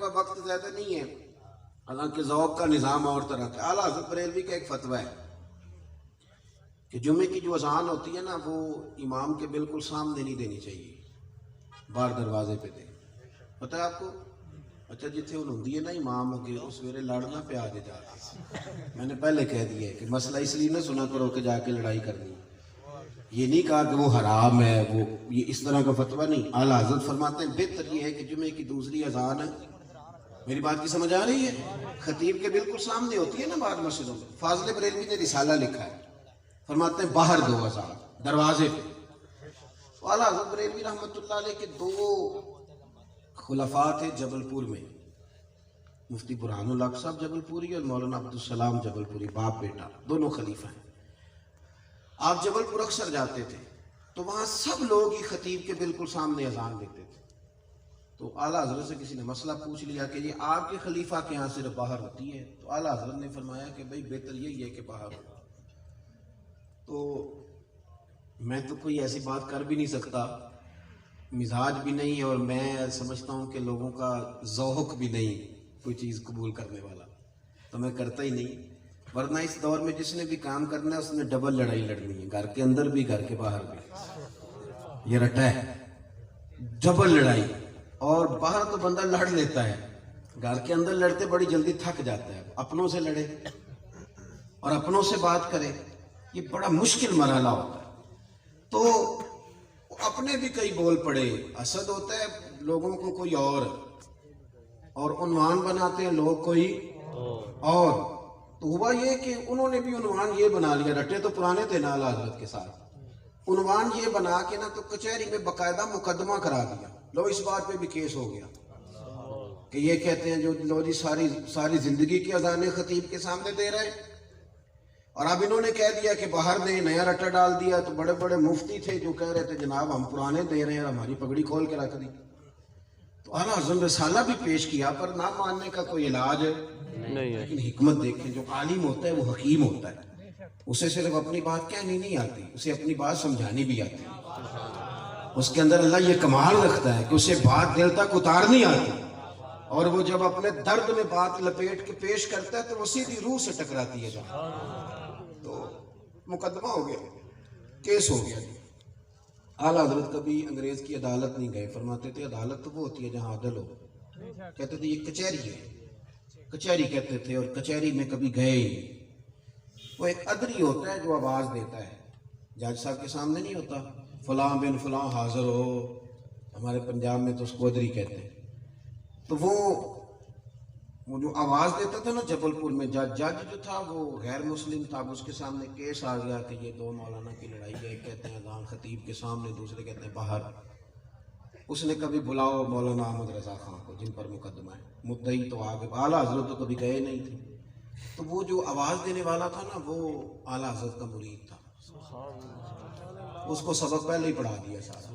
پاس وقت زیادہ نہیں ہے، حالانکہ ذوق کا نظام اور طرح کا۔ اعلیٰ حضرت بریلوی کا ایک فتویٰ ہے کہ جمعے کی جو اذان ہوتی ہے نا وہ امام کے بالکل سامنے نہیں دینی چاہیے، باہر دروازے پہ دے۔ پتہ ہے آپ کو؟ اچھا جتنے ان ہوندی ہے نا امام کے اس ویلے لڑنا پہ آ جا کے، میں نے پہلے کہہ دیا ہے کہ مسئلہ اس لیے نہ سنا کرو کہ جا کے لڑائی کرنی، یہ نہیں کہا کہ وہ حرام ہے، وہ یہ اس طرح کا فتویٰ نہیں۔ اعلیٰ حضرت فرماتے ہیں بہتر یہ ہے کہ جمعے کی دوسری اذان، میری بات کی سمجھ آ رہی ہے، خطیب کے بالکل سامنے ہوتی ہے نا بعض مسجدوں میں۔ فاضل بریلوی نے رسالہ لکھا ہے، فرماتے ہیں باہر دو اذان دروازے پہ۔ اعلیٰ حضرت بریلوی رحمۃ اللہ علیہ کے دو خلفاء تھے جبل پور میں، مفتی برہان الحق صاحب جبل پوری اور مولانا عبدالسلام جبل پوری، باپ بیٹا دونوں خلیفہ ہیں۔ آپ جبل پور اکثر جاتے تھے تو وہاں سب لوگ ہی خطیب کے بالکل سامنے اذان دیتے تھے۔ تو اعلیٰ حضرت سے کسی نے مسئلہ پوچھ لیا کہ یہ آپ کے خلیفہ کے یہاں صرف باہر ہوتی ہے، تو اعلیٰ حضرت نے فرمایا کہ بھئی بہتر یہی ہے کہ باہر ہو۔ تو میں تو کوئی ایسی بات کر بھی نہیں سکتا، مزاج بھی نہیں، اور میں سمجھتا ہوں کہ لوگوں کا ذوق بھی نہیں کوئی چیز قبول کرنے والا، تو میں کرتا ہی نہیں۔ ورنہ اس دور میں جس نے بھی کام کرنا ہے اس نے ڈبل لڑائی لڑنی ہے، گھر کے اندر بھی گھر کے باہر بھی، یہ رٹا ہے ڈبل لڑائی۔ اور باہر تو بندہ لڑ لیتا ہے، گھر کے اندر لڑتے بڑی جلدی تھک جاتا ہے، اپنوں سے لڑے اور اپنوں سے بات کرے، یہ بڑا مشکل مرحلہ ہوتا ہے۔ تو اپنے بھی کئی بول پڑے، حسد ہوتا ہے لوگوں کو کوئی اور عنوان بناتے ہیں لوگ کوئی اور۔ تو ہوا یہ کہ انہوں نے بھی عنوان یہ بنا لیا، رٹے تو پرانے تھے نا اعلیٰ حضرت کے ساتھ، عنوان یہ بنا کے نا تو کچہری میں باقاعدہ مقدمہ کرا دیا، لو اس بات پہ بھی کیس ہو گیا کہ یہ کہتے ہیں جو لو جی ساری زندگی کی اذانیں خطیب کے سامنے دے رہے ہیں، اور اب انہوں نے کہہ دیا کہ باہر دیں، نیا رٹا ڈال دیا۔ تو بڑے بڑے مفتی تھے جو کہہ رہے تھے جناب ہم پرانے دے رہے ہیں اور ہماری پگڑی کھول کے رکھ دی۔ تو اعلیٰ حضرت رسالہ بھی پیش کیا پر نہ ماننے کا کوئی علاج نہیں ہے، لیکن حکمت دیکھیں، جو عالم ہوتا ہے وہ حکیم ہوتا ہے، اسے صرف اپنی بات کہنی نہیں آتی، اسے اپنی بات سمجھانی بھی آتی ہے، اس کے اندر اللہ یہ کمال رکھتا ہے کہ اسے بات دل تک اتارنی آتی، اور وہ جب اپنے درد میں بات لپیٹ کے پیش کرتا ہے تو وہ سیدھی روح سے ٹکراتی ہے جہاں، تو مقدمہ ہو گیا، کیس ہو گیا۔ اعلیٰ حضرت کبھی انگریز کی عدالت نہیں گئے، فرماتے تھے عدالت تو وہ ہوتی ہے جہاں عدل ہو، کہتے تھے یہ کچہری ہے، کچہری کہتے تھے، اور کچہری میں کبھی گئے ہی نہیں۔ وہ ایک ادری ہوتا ہے جو آواز دیتا ہے، جج صاحب کے سامنے نہیں ہوتا فلاں بن فلاں حاضر ہو، ہمارے پنجاب میں تو اس کو ادری کہتے ہیں۔ تو وہ جو آواز دیتا تھا نا جبل پور میں، جج جو تھا وہ غیر مسلم تھا، اب اس کے سامنے کیس آ گیا کہ یہ دو مولانا کی لڑائی ہے، ایک کہتے ہیں اذان خطیب کے سامنے، دوسرے کہتے ہیں باہر۔ اس نے کبھی بلاؤ مولانا احمد رضا خان کو جن پر مقدمہ ہے، مدعی تو آگے، اعلیٰ حضرت تو کبھی گئے نہیں تھے۔ تو وہ جو آواز دینے والا تھا نا وہ اعلیٰ حضرت کا مرید تھا، اس کو سبق پہلے ہی پڑھا دیا سارا۔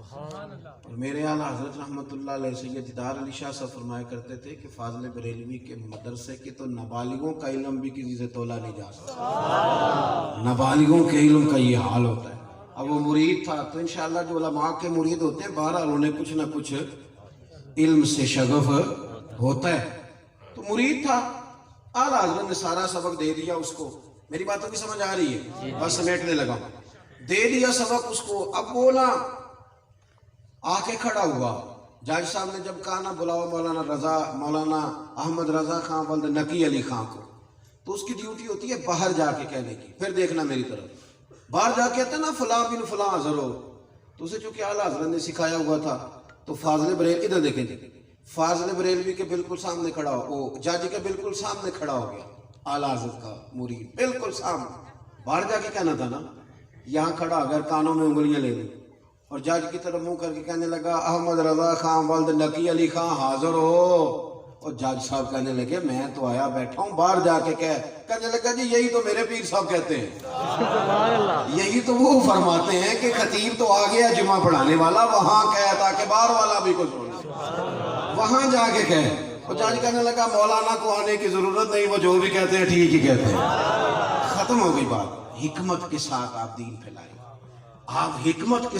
اور میرے اعلیٰ حضرت رحمۃ اللہ علیہ سید دیدار علی شاہ صاحب فرمایا کرتے تھے کہ فاضل بریلوی کے مدرسے کے تو نابالغوں کا علم بھی کسی سے تولا نہیں جا سکتا، نابالغوں کے علم کا یہ حال ہوتا ہے۔ اب وہ مرید تھا تو انشاءاللہ جو علماء کے مرید ہوتے ہیں بہرحال انہیں کچھ نہ کچھ علم سے شغف ہوتا ہے، تو مرید تھا، اعلیٰ حضرت نے سارا سبق دے دیا اس کو۔ میری باتوں کی سمجھ آ رہی ہے؟ بس سمیٹنے لگا، دے دیا سبق اس کو۔ اب وہ نا آ کے کھڑا ہوا، جج صاحب نے جب کہا نا بلاؤ مولانا احمد رضا خان ولد نقی علی خان کو، تو اس کی ڈیوٹی ہوتی ہے باہر جا کے کہنے کی، پھر دیکھنا میری طرف، باہر جا کے کہتے ہیں نا فلاں بن فلاں حاضر ہو، تو اسے چونکہ اعلیٰ حضرت نے سکھایا ہوا تھا، تو فاضل بریلوی ادھر دیکھیں جی، فاضل بریلوی کے بالکل سامنے کھڑا ہو، وہ جج کے بالکل سامنے کھڑا ہو گیا، اعلیٰ حضرت کا مرید بالکل سامنے، باہر جا کے کہنا تھا نا، یہاں کھڑا اگر کانوں میں انگلیاں لے لی، اور جج کی طرف منہ کر کے کہنے لگا احمد رضا خان ولد نقی علی خان حاضر ہو، اور جج صاحب کہنے لگے میں تو آیا بیٹھا ہوں، باہر جا کے کہنے لگا جی یہی تو میرے پیر صاحب کہتے ہیں، یہی تو وہ فرماتے ہیں کہ خطیب تو آ گیا جمعہ پڑھانے والا، وہاں کہہ تاکہ باہر والا بھی کچھ سنے، وہاں جا کے کہے۔ اور جج کہنے لگا مولانا کو آنے کی ضرورت نہیں، وہ جو بھی کہتے ہیں ٹھیک ہی کہتے ہیں۔ ختم ہو گئی بات۔ حکمت کے ساتھ آپ دین پھیلائیں، آپ حکمت کے